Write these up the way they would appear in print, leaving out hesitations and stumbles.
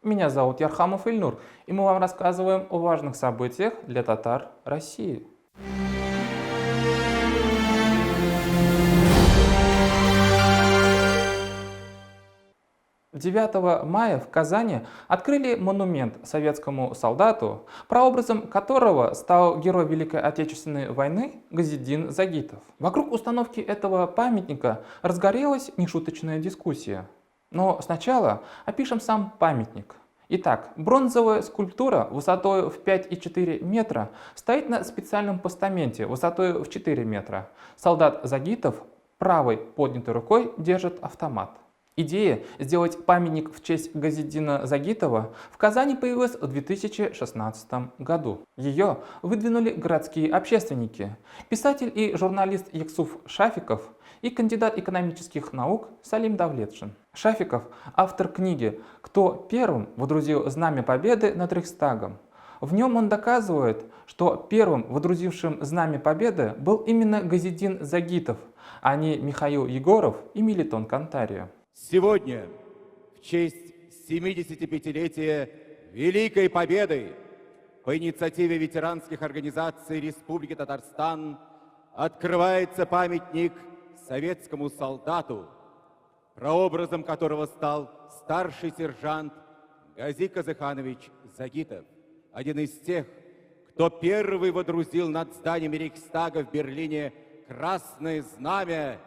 Меня зовут Ярхамов Ильнур, и мы вам рассказываем о важных событиях для татар России. 9 мая в Казани открыли монумент советскому солдату, прообразом которого стал герой Великой Отечественной войны Газидин Загитов. Вокруг установки этого памятника разгорелась нешуточная дискуссия. Но сначала опишем сам памятник. Итак, бронзовая скульптура высотой в 5,4 метра стоит на специальном постаменте высотой в 4 метра. Солдат Загитов правой поднятой рукой держит автомат. Идея сделать памятник в честь Газидина Загитова в Казани появилась в 2016 году. Ее выдвинули городские общественники, писатель и журналист Яксуф Шафиков и кандидат экономических наук Салим Давлетшин. Шафиков – автор книги «Кто первым водрузил знамя победы над Рейхстагом». В нем он доказывает, что первым водрузившим знамя победы был именно Газидин Загитов, а не Михаил Егоров и Мелитон Кантария. Сегодня, в честь 75-летия Великой Победы, по инициативе ветеранских организаций Республики Татарстан открывается памятник советскому солдату, прообразом которого стал старший сержант Гази Казыханович Загитов, один из тех, кто первый водрузил над зданием Рейхстага в Берлине красное знамя,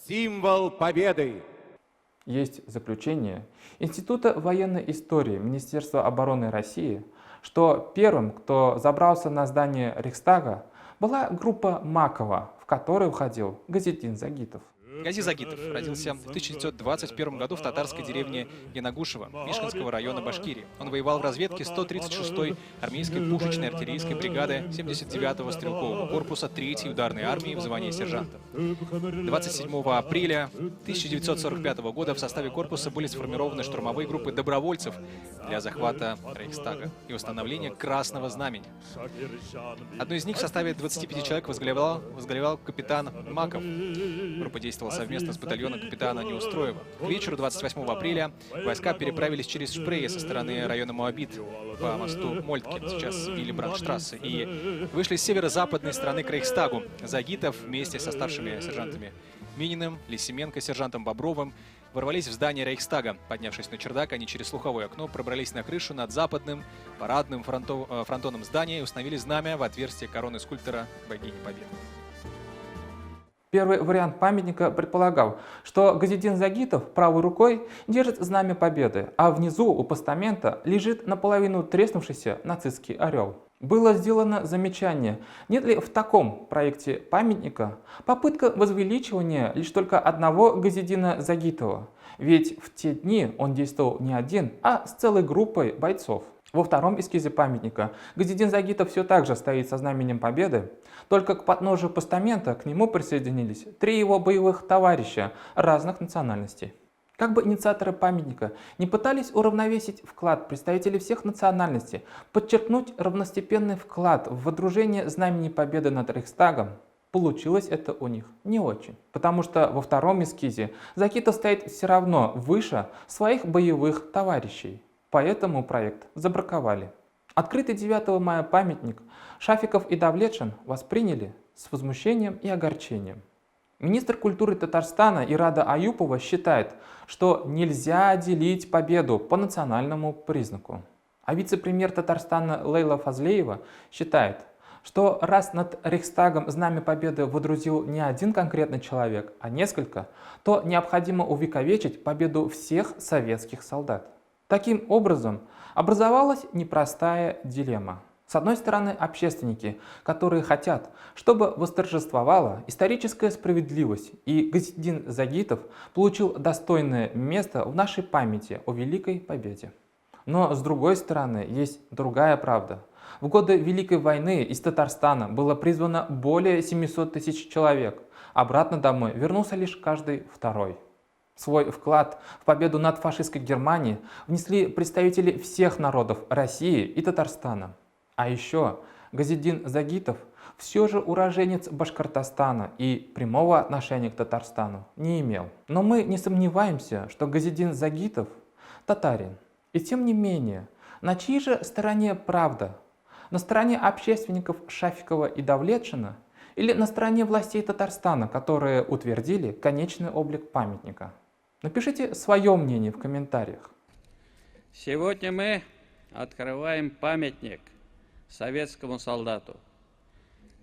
символ победы. Есть заключение Института военной истории Министерства обороны России, что первым, кто забрался на здание Рейхстага, была группа Макова, в которой входил Газидин Загитов. Гази Загитов родился в 1921 году в татарской деревне Янагушево Мишкинского района Башкирии. Он воевал в разведке 136-й армейской пушечной артиллерийской бригады 79-го стрелкового корпуса 3-й ударной армии в звании сержанта. 27 апреля 1945 года в составе корпуса были сформированы штурмовые группы добровольцев для захвата Рейхстага и установления Красного Знамени. Одну из них в составе 25 человек возглавлял капитан Маков. Группа действовала совместно с батальоном капитана Неустроева. К вечеру 28 апреля войска переправились через Шпрее со стороны района Моабит по мосту Мольтке, сейчас Вилли-Брандштрассе, и вышли с северо-западной стороны к Рейхстагу. Загитов вместе со старшими сержантами Мининым, Лисименко, сержантом Бобровым ворвались в здание Рейхстага. Поднявшись на чердак, они через слуховое окно пробрались на крышу над западным парадным фронтоном здания и установили знамя в отверстие короны скульптора богини Победы. Первый вариант памятника предполагал, что Газидин Загитов правой рукой держит знамя победы, а внизу у постамента лежит наполовину треснувшийся нацистский орел. Было сделано замечание, нет ли в таком проекте памятника попытка возвеличивания лишь только одного Газидина Загитова, ведь в те дни он действовал не один, а с целой группой бойцов. Во втором эскизе памятника Газидин Загитов все так же стоит со знаменем победы, только к подножию постамента к нему присоединились 3 его боевых товарища разных национальностей. Как бы инициаторы памятника не пытались уравновесить вклад представителей всех национальностей, подчеркнуть равностепенный вклад в водружение знамени победы над Рейхстагом, получилось это у них не очень. Потому что во втором эскизе Загитов стоит все равно выше своих боевых товарищей. Поэтому проект забраковали. Открытый 9 мая памятник Шафиков и Давлетшин восприняли с возмущением и огорчением. Министр культуры Татарстана Ирада Аюпова считает, что нельзя делить победу по национальному признаку. А вице-премьер Татарстана Лейла Фазлеева считает, что раз над Рейхстагом знамя победы водрузил не один конкретный человек, а несколько, то необходимо увековечить победу всех советских солдат. Таким образом, образовалась непростая дилемма. С одной стороны, общественники, которые хотят, чтобы восторжествовала историческая справедливость, и Газидин Загитов получил достойное место в нашей памяти о Великой Победе. Но с другой стороны, есть другая правда. В годы Великой войны из Татарстана было призвано более 700 тысяч человек. Обратно домой вернулся лишь каждый второй. Свой вклад в победу над фашистской Германией внесли представители всех народов России и Татарстана. А еще Газидин Загитов все же уроженец Башкортостана и прямого отношения к Татарстану не имел. Но мы не сомневаемся, что Газидин Загитов татарин. И тем не менее, на чьей же стороне правда? На стороне общественников Шафикова и Давлетшина или на стороне властей Татарстана, которые утвердили конечный облик памятника? Напишите свое мнение в комментариях. Сегодня мы открываем памятник советскому солдату.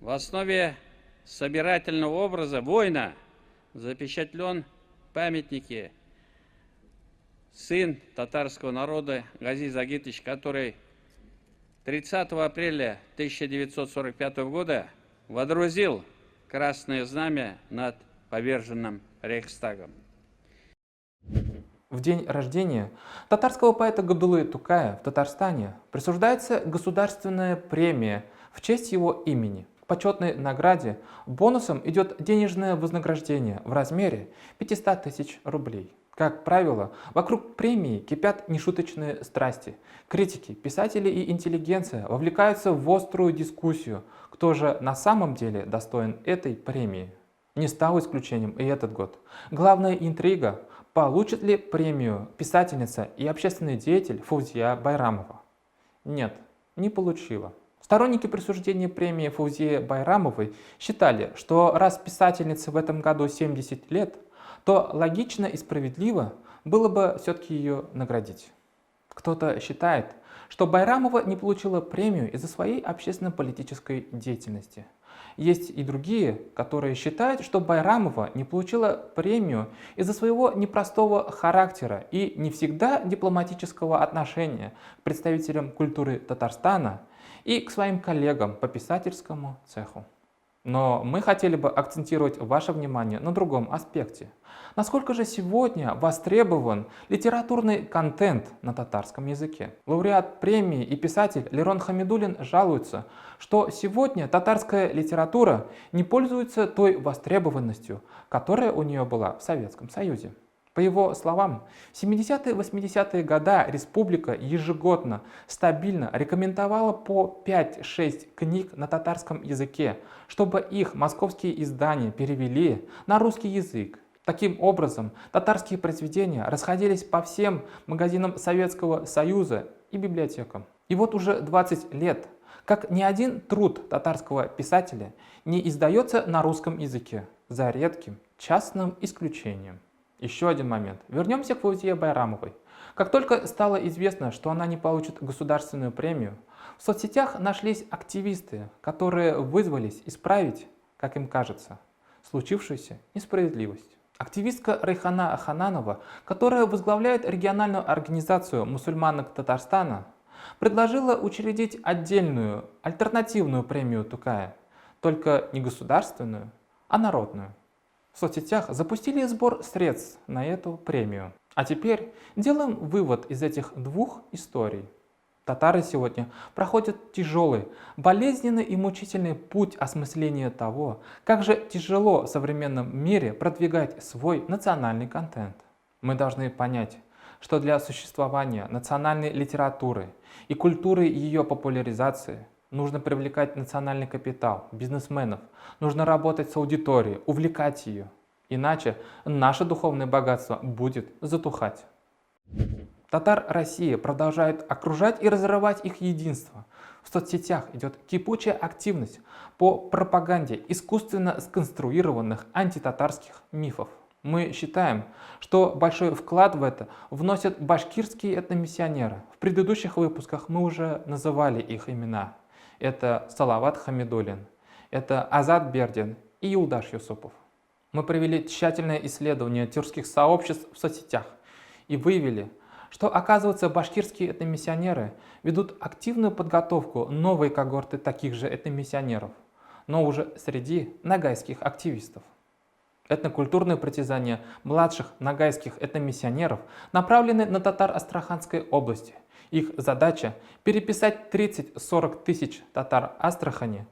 В основе собирательного образа воина запечатлен в памятнике сын татарского народа Гази Загитович, который 30 апреля 1945 года водрузил красное знамя над поверженным Рейхстагом. В день рождения татарского поэта Габдуллы Тукая в Татарстане присуждается государственная премия в честь его имени. К почетной награде бонусом идет денежное вознаграждение в размере 500 тысяч рублей. Как правило, вокруг премии кипят нешуточные страсти. Критики, писатели и интеллигенция вовлекаются в острую дискуссию, кто же на самом деле достоин этой премии. Не стал исключением и этот год. Главная интрига – получит ли премию писательница и общественный деятель Фаузия Байрамова? Нет, не получила. Сторонники присуждения премии Фаузии Байрамовой считали, что раз писательнице в этом году 70 лет, то логично и справедливо было бы все-таки ее наградить. Кто-то считает, что Байрамова не получила премию из-за своей общественно-политической деятельности. Есть и другие, которые считают, что Байрамова не получила премию из-за своего непростого характера и не всегда дипломатического отношения к представителям культуры Татарстана и к своим коллегам по писательскому цеху. Но мы хотели бы акцентировать ваше внимание на другом аспекте. Насколько же сегодня востребован литературный контент на татарском языке? Лауреат премии и писатель Лерон Хамидуллин жалуется, что сегодня татарская литература не пользуется той востребованностью, которая у нее была в Советском Союзе. По его словам, в 70-80-е годы республика ежегодно стабильно рекомендовала по 5-6 книг на татарском языке, чтобы их московские издания перевели на русский язык. Таким образом, татарские произведения расходились по всем магазинам Советского Союза и библиотекам. И вот уже 20 лет, как ни один труд татарского писателя не издается на русском языке, за редким частным исключением. Еще один момент. Вернемся к Фаузии Байрамовой. Как только стало известно, что она не получит государственную премию, в соцсетях нашлись активисты, которые вызвались исправить, как им кажется, случившуюся несправедливость. Активистка Райхана Хананова, которая возглавляет региональную организацию мусульманок Татарстана, предложила учредить отдельную, альтернативную премию Тукая, только не государственную, а народную. В соцсетях запустили сбор средств на эту премию. А теперь делаем вывод из этих двух историй. Татары сегодня проходят тяжелый, болезненный и мучительный путь осмысления того, как же тяжело в современном мире продвигать свой национальный контент. Мы должны понять, что для существования национальной литературы и культуры ее популяризации нужно привлекать национальный капитал, бизнесменов, нужно работать с аудиторией, увлекать ее. Иначе наше духовное богатство будет затухать. Татар России продолжает окружать и разрывать их единство. В соцсетях идет кипучая активность по пропаганде искусственно сконструированных антитатарских мифов. Мы считаем, что большой вклад в это вносят башкирские этномиссионеры. В предыдущих выпусках мы уже называли их имена. Это Салават Хамидуллин, это Азат Бердин и Юлдаш Юсупов. Мы провели тщательное исследование тюркских сообществ в соцсетях и выявили, что, оказывается, башкирские этномиссионеры ведут активную подготовку новой когорты таких же этномиссионеров, но уже среди ногайских активистов. Этнокультурные притязания младших ногайских этномиссионеров направлены на татар Астраханской области. Их задача – переписать 30-40 тысяч татар Астрахани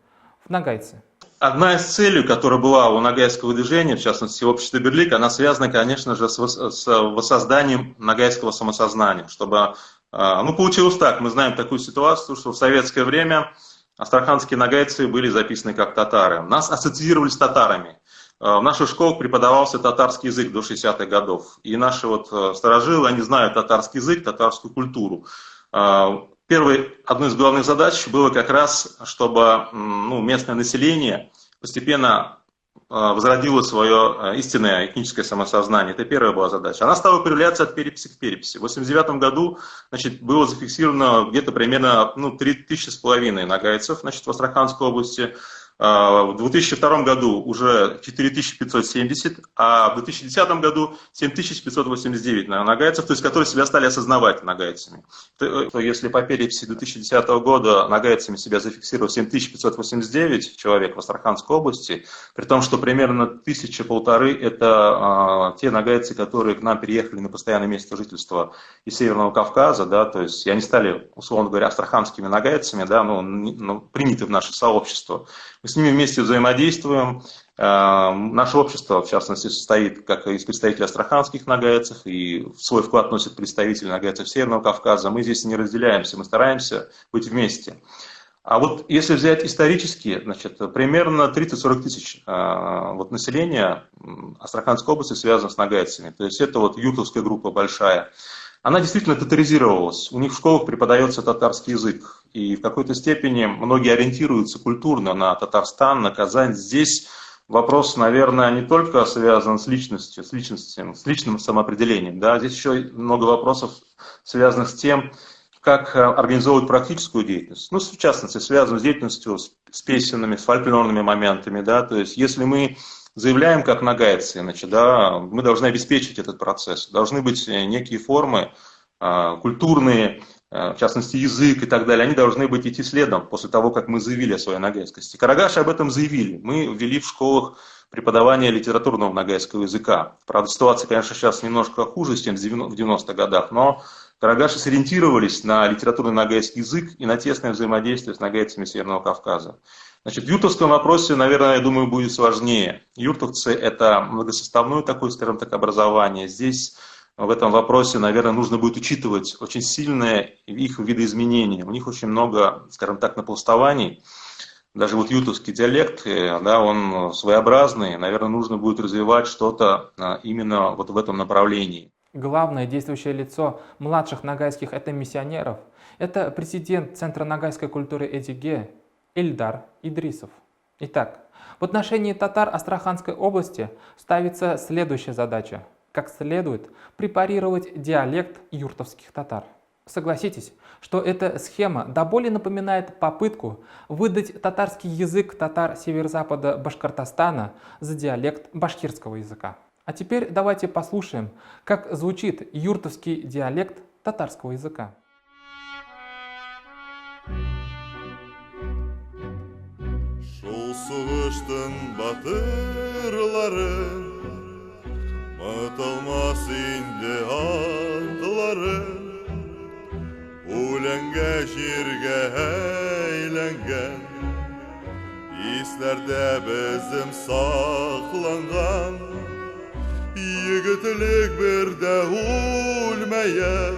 в ногайцы. Одна из целей, которая была у ногайского движения, в частности общества Берлик, она связана, конечно же, с воссозданием ногайского самосознания. Чтобы, получилось так, мы знаем такую ситуацию, что в советское время астраханские ногайцы были записаны как татары. Нас ассоциировали с татарами. в наших школах преподавался татарский язык до 60-х годов. И наши вот старожилы, они знают татарский язык, татарскую культуру. Одной из главных задач было как раз, чтобы местное население постепенно возродило свое истинное этническое самосознание. Это первая была задача. Она стала проявляться от переписи к переписи. В 1989 году было зафиксировано где-то примерно 3500 нагайцев в Астраханской области. В 2002 году уже 4570, а в 2010 году 7589 нагайцев, то есть которые себя стали осознавать нагайцами. Если по переписи 2010 года нагайцами себя зафиксировало 7589 человек в Астраханской области, при том, что примерно 1000-1500 это те нагайцы, которые к нам переехали на постоянное место жительства из Северного Кавказа, да, то есть они стали, условно говоря, астраханскими нагайцами, да, приняты в наше сообщество. Мы с ними вместе взаимодействуем. Наше общество, в частности, состоит как из представителей астраханских нагайцев, и в свой вклад носят представители нагайцев Северного Кавказа. Мы здесь не разделяемся, мы стараемся быть вместе. А вот если взять исторически, примерно 30-40 тысяч населения Астраханской области связано с нагайцами. То есть это юртовская группа большая. Она действительно татаризировалась. У них в школах преподается татарский язык. И в какой-то степени многие ориентируются культурно на Татарстан, на Казань. Здесь вопрос, наверное, не только связан с личностью, с личным самоопределением. Да? Здесь еще много вопросов, связанных с тем, как организовывать практическую деятельность. В частности, связанную с деятельностью с песенными, с фольклорными моментами. Да? То есть если мы заявляем как нагайцы, мы должны обеспечить этот процесс. Должны быть некие формы культурные, в частности язык и так далее, они должны идти следом после того, как мы заявили о своей нагайскости. Карагаши об этом заявили. Мы ввели в школах преподавание литературного нагайского языка. Правда, ситуация, конечно, сейчас немножко хуже, чем в 90-х годах, но карагаши сориентировались на литературный нагайский язык и на тесное взаимодействие с нагайцами Северного Кавказа. В юртовском вопросе, наверное, я думаю, будет сложнее. Юртовцы – это многосоставное такое, скажем так, образование. Здесь в этом вопросе, наверное, нужно будет учитывать очень сильное их видоизменение. У них очень много, скажем так, напластований. Даже юртовский диалект, да, он своеобразный. Наверное, нужно будет развивать что-то именно в этом направлении. Главное действующее лицо младших нагайских этномиссионеров – это президент Центра нагайской культуры Эдиге Эльдар Идрисов. Итак, в отношении татар Астраханской области ставится следующая задача – как следует препарировать диалект юртовских татар. Согласитесь, что эта схема до боли напоминает попытку выдать татарский язык татар северо-запада Башкортостана за диалект башкирского языка. А теперь давайте послушаем, как звучит юртовский диалект татарского языка. Маталмас инде атлары, үләнгә җиргә әйләнгән, исләрдә безем сакланган, егетлек бердә үлмәгән,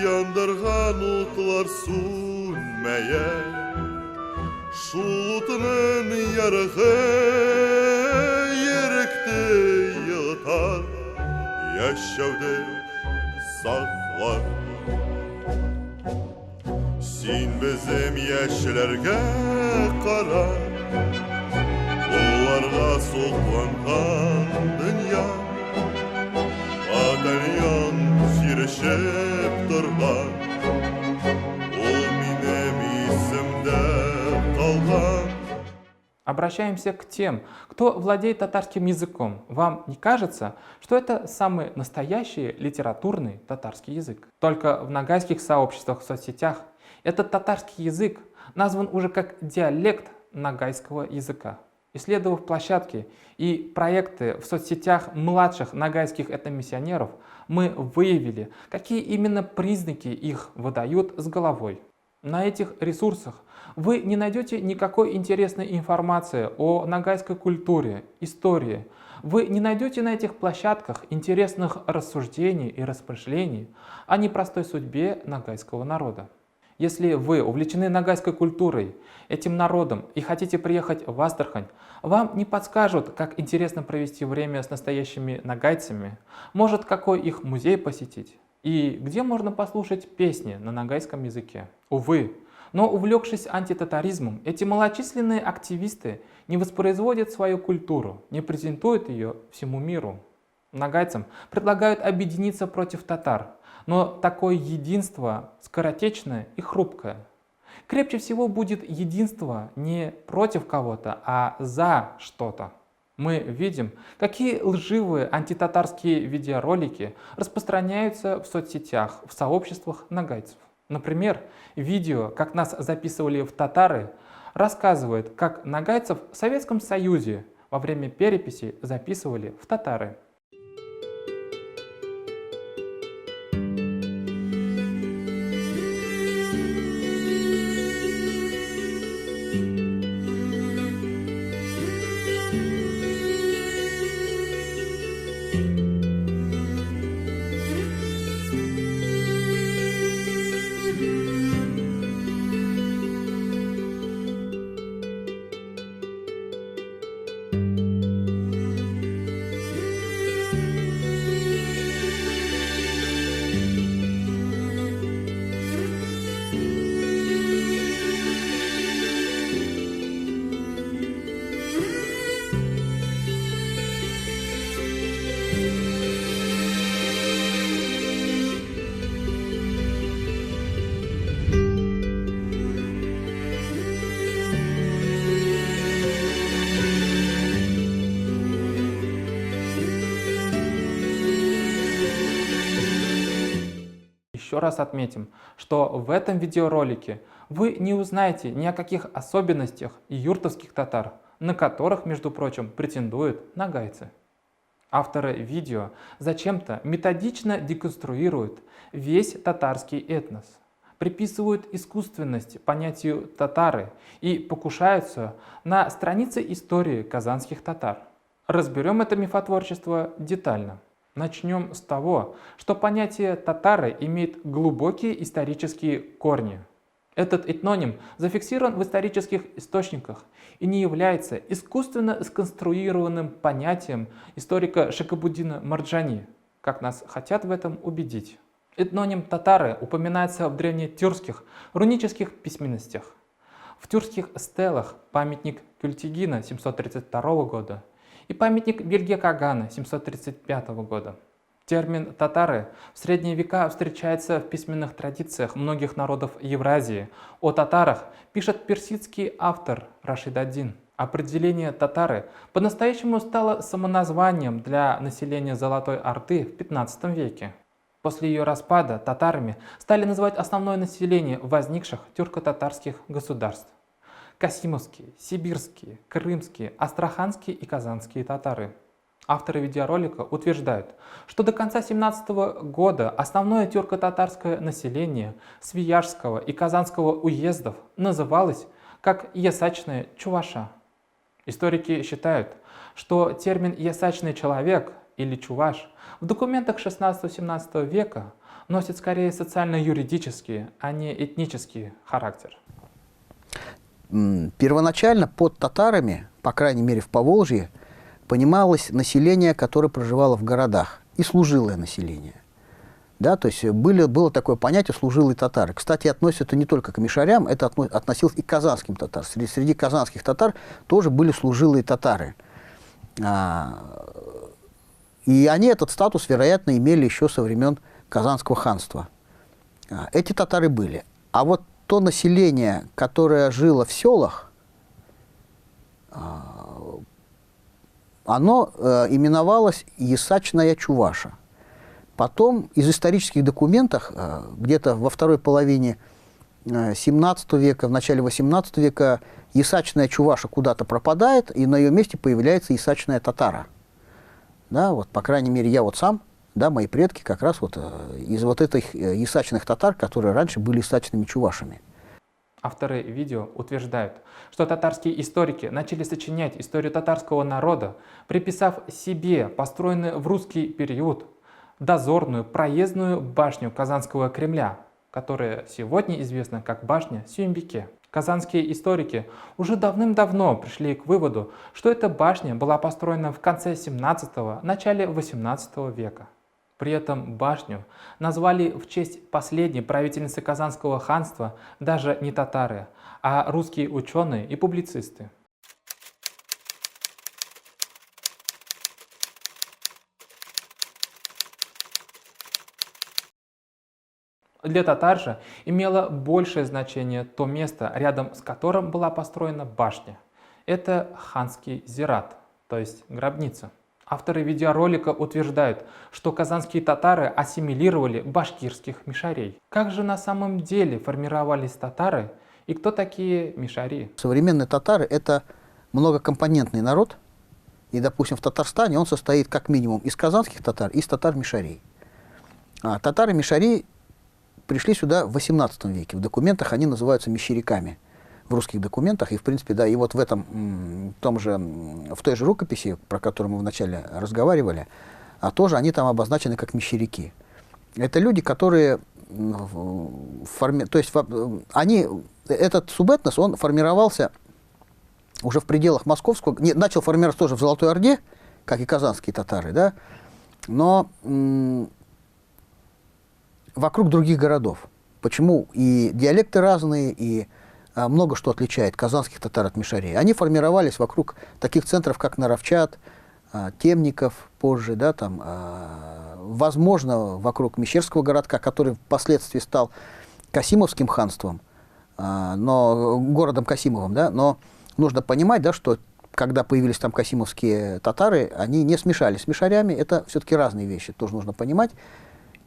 яндырган утлар сүнмәгән, шул утның ярыгы йөрәкте яшәүде саклар. Син безем яшьләргә кара, уларга сокланган дөнья, батальон җирешеп торган, ул минем исемдә калган. Обращаемся к тем, кто владеет татарским языком. Вам не кажется, что это самый настоящий литературный татарский язык? Только в нагайских сообществах в соцсетях этот татарский язык назван уже как диалект нагайского языка. Исследовав площадки и проекты в соцсетях младших нагайских этномиссионеров, мы выявили, какие именно признаки их выдают с головой. На этих ресурсах вы не найдете никакой интересной информации о нагайской культуре, истории. Вы не найдете на этих площадках интересных рассуждений и размышлений о непростой судьбе нагайского народа. Если вы увлечены нагайской культурой, этим народом и хотите приехать в Астрахань, вам не подскажут, как интересно провести время с настоящими нагайцами, может, какой их музей посетить и где можно послушать песни на нагайском языке. Увы, но увлекшись антитатаризмом, эти малочисленные активисты не воспроизводят свою культуру, не презентуют ее всему миру. Нагайцам предлагают объединиться против татар, но такое единство скоротечное и хрупкое. Крепче всего будет единство не против кого-то, а за что-то. Мы видим, какие лживые антитатарские видеоролики распространяются в соцсетях, в сообществах нагайцев. Например, видео «Как нас записывали в татары» рассказывает, как нагайцев в Советском Союзе во время переписи записывали в татары. Еще раз отметим, что в этом видеоролике вы не узнаете ни о каких особенностях юртовских татар, на которых, между прочим, претендуют нагайцы. Авторы видео зачем-то методично деконструируют весь татарский этнос, приписывают искусственность понятию татары и покушаются на страницы истории казанских татар. Разберем это мифотворчество детально. Начнем с того, что понятие татары имеет глубокие исторические корни. Этот этноним зафиксирован в исторических источниках и не является искусственно сконструированным понятием историка Шикабуддина Марджани, как нас хотят в этом убедить. Этноним татары упоминается в древнетюркских рунических письменностях. В тюркских стелах памятник Культигина 732 года и памятник Бельге Кагана 735 года. Термин «татары» в средние века встречается в письменных традициях многих народов Евразии. О татарах пишет персидский автор Рашид ад-Дин. Определение «татары» по-настоящему стало самоназванием для населения Золотой Орды в XV веке. После ее распада татарами стали называть основное население возникших тюрко-татарских государств. Касимовские, сибирские, крымские, астраханские и казанские татары. Авторы видеоролика утверждают, что до конца 17 года основное тюрко-татарское население Свияжского и Казанского уездов называлось как ясачная чуваша. Историки считают, что термин «ясачный человек» или «чуваш» в документах 16-17 века носит скорее социально-юридический, а не этнический характер. Первоначально под татарами, по крайней мере в Поволжье, понималось население, которое проживало в городах, и служилое население. Да, то есть было такое понятие «служилые татары». Кстати, относится это не только к мишарям, это относилось и к казанским татарам. Среди казанских татар тоже были служилые татары. И они этот статус, вероятно, имели еще со времен Казанского ханства. Эти татары были. А вот то население, которое жило в селах, оно именовалось ясачная чуваша. Потом из исторических документов, где-то во второй половине 17 века, в начале 18 века, ясачная чуваша куда-то пропадает, и на ее месте появляется ясачная татара. Да, вот, по крайней мере, я вот сам, да, мои предки как раз вот из вот этих ясачных татар, которые раньше были ясачными чувашами. Авторы видео утверждают, что татарские историки начали сочинять историю татарского народа, приписав себе построенную в русский период дозорную проездную башню Казанского Кремля, которая сегодня известна как башня Сюембике. Казанские историки уже давным-давно пришли к выводу, что эта башня была построена в конце 17-го, начале 18 века. При этом башню назвали в честь последней правительницы Казанского ханства даже не татары, а русские ученые и публицисты. Для татар же имело большее значение то место, рядом с которым была построена башня. Это ханский зират, то есть гробница. Авторы видеоролика утверждают, что казанские татары ассимилировали башкирских мишарей. Как же на самом деле формировались татары и кто такие мишари? Современные татары – это многокомпонентный народ, и, допустим, в Татарстане он состоит как минимум из казанских татар и из татар-мишарей. Татары-мишари пришли сюда в XVIII веке. В документах они называются мещеряками. В русских документах, и в принципе, да, и вот в той же рукописи, про которую мы вначале разговаривали, тоже они там обозначены как мещеряки. Это люди, которые, этот субэтнос, он формировался уже в пределах московского, начал формироваться тоже в Золотой Орде, как и казанские татары, да, но вокруг других городов. Почему? И диалекты разные, и много что отличает казанских татар от мишарей. Они формировались вокруг таких центров, как Наровчат, Темников позже, да, там, возможно, вокруг Мещерского городка, который впоследствии стал Касимовским ханством, но городом Касимовым, да, но нужно понимать, да, что когда появились там касимовские татары, они не смешались с мишарями, это все-таки разные вещи, тоже нужно понимать.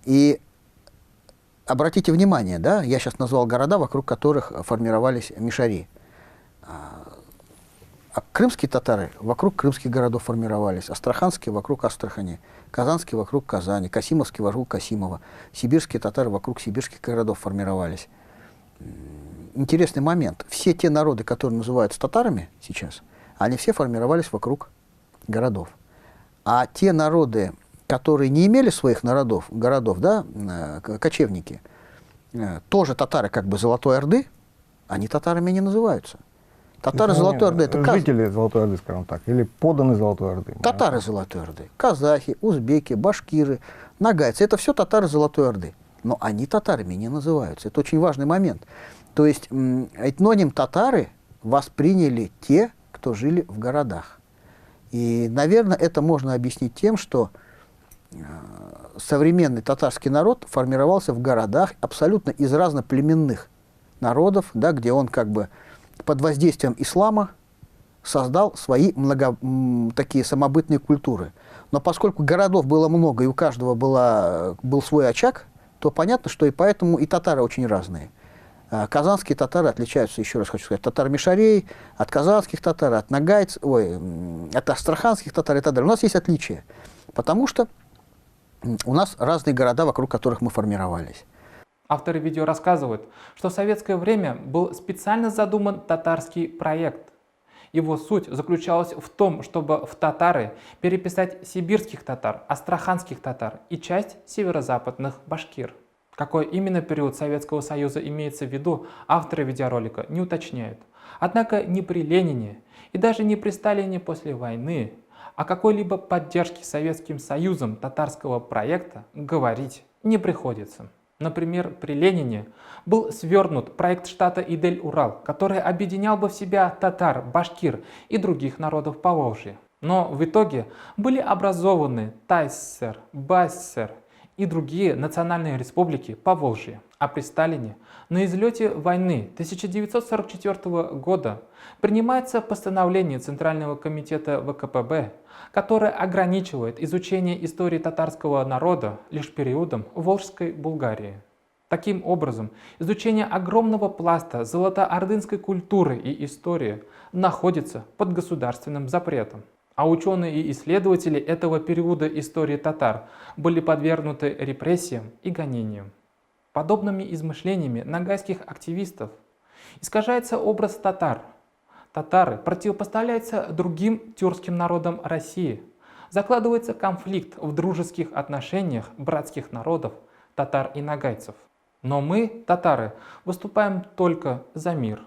И обратите внимание, да, я сейчас назвал города, вокруг которых формировались мишари. А крымские татары вокруг крымских городов формировались, астраханские вокруг Астрахани, казанские вокруг Казани, касимовские вокруг Касимова, сибирские татары вокруг сибирских городов формировались. Интересный момент. Все те народы, которые называются татарами сейчас, они все формировались вокруг городов. А те народы, которые не имели своих городов, да, кочевники, тоже татары как бы Золотой Орды, они татарами не называются. Татары Золотой Орды — это жители Золотой Орды, скажем так, или подданные Золотой Орды. Татары Золотой Орды, казахи, узбеки, башкиры, нагайцы — это все татары Золотой Орды. Но они татарами не называются. Это очень важный момент. То есть этноним татары восприняли те, кто жили в городах. И, наверное, это можно объяснить тем, что современный татарский народ формировался в городах абсолютно из разноплеменных народов, да, где он как бы под воздействием ислама создал свои такие самобытные культуры. Но поскольку городов было много и у каждого был свой очаг, то понятно, что и поэтому и татары очень разные. Казанские татары отличаются, еще раз хочу сказать, татар-мишарей от казанских татар, от нагайцев, от астраханских татар и так далее. У нас есть отличия, потому что у нас разные города, вокруг которых мы формировались. Авторы видео рассказывают, что в советское время был специально задуман татарский проект. Его суть заключалась в том, чтобы в татары переписать сибирских татар, астраханских татар и часть северо-западных башкир. Какой именно период Советского Союза имеется в виду, авторы видеоролика не уточняют. Однако ни при Ленине и даже не при Сталине после войны о какой-либо поддержке Советским Союзом татарского проекта говорить не приходится. Например, при Ленине был свернут проект штата Идель-Урал, который объединял бы в себя татар, башкир и других народов Поволжья. Но в итоге были образованы Тайссер, Бассер и другие национальные республики Поволжья. А при Сталине на излете войны 1944 года принимается постановление Центрального комитета ВКПБ, которое ограничивает изучение истории татарского народа лишь периодом Волжской Булгарии. Таким образом, изучение огромного пласта золотоордынской культуры и истории находится под государственным запретом. А ученые и исследователи этого периода истории татар были подвергнуты репрессиям и гонениям. Подобными измышлениями нагайских активистов искажается образ татар. Татары противопоставляются другим тюркским народам России. Закладывается конфликт в дружеских отношениях братских народов татар и нагайцев. Но мы, татары, выступаем только за мир.